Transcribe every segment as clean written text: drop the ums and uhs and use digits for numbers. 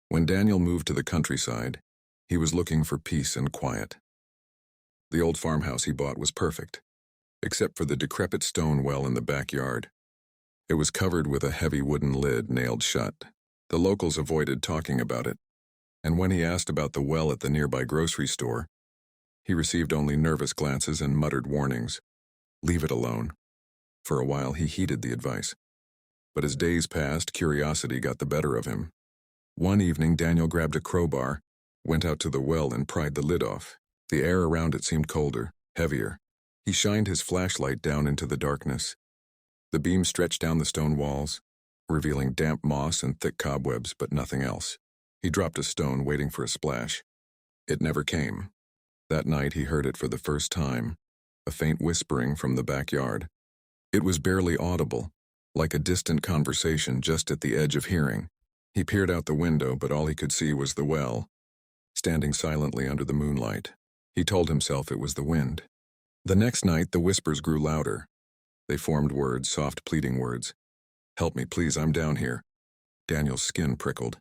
When Daniel moved to the countryside, he was looking for peace and quiet. The old farmhouse he bought was perfect, except for the decrepit stone well in the backyard. It was covered with a heavy wooden lid nailed shut. The locals avoided talking about it, and when he asked about the well at the nearby grocery store, he received only nervous glances and muttered warnings. Leave it alone. For a while he heeded the advice. But as days passed, curiosity got the better of him. One evening, Daniel grabbed a crowbar, went out to the well and pried the lid off. The air around it seemed colder, heavier. He shined his flashlight down into the darkness. The beam stretched down the stone walls, revealing damp moss and thick cobwebs, but nothing else. He dropped a stone, waiting for a splash. It never came. That night he heard it for the first time, a faint whispering from the backyard. It was barely audible, like a distant conversation just at the edge of hearing. He peered out the window, but all he could see was the well, standing silently under the moonlight. He told himself it was the wind. The next night, the whispers grew louder. They formed words, soft, pleading words. Help me, please, I'm down here. Daniel's skin prickled.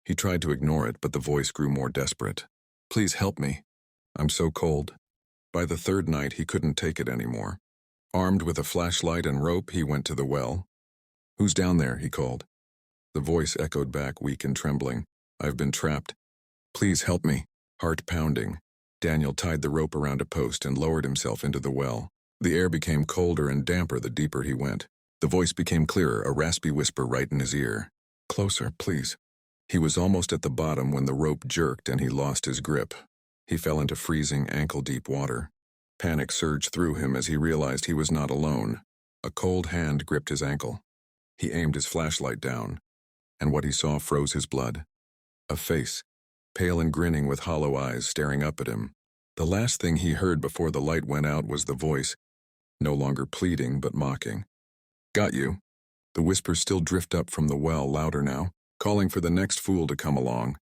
He tried to ignore it, but the voice grew more desperate. Please help me. I'm so cold. By the third night, he couldn't take it anymore. Armed with a flashlight and rope, he went to the well. Who's down there? He called. The voice echoed back, weak and trembling. I've been trapped. Please help me. Heart pounding, Daniel tied the rope around a post and lowered himself into the well. The air became colder and damper the deeper he went. The voice became clearer, a raspy whisper right in his ear. Closer, please. He was almost at the bottom when the rope jerked and he lost his grip. He fell into freezing, ankle-deep water. Panic surged through him as he realized he was not alone. A cold hand gripped his ankle. He aimed his flashlight down, and what he saw froze his blood. A face, pale and grinning with hollow eyes staring up at him. The last thing he heard before the light went out was the voice, no longer pleading but mocking. Got you. The whispers still drift up from the well, louder now, calling for the next fool to come along.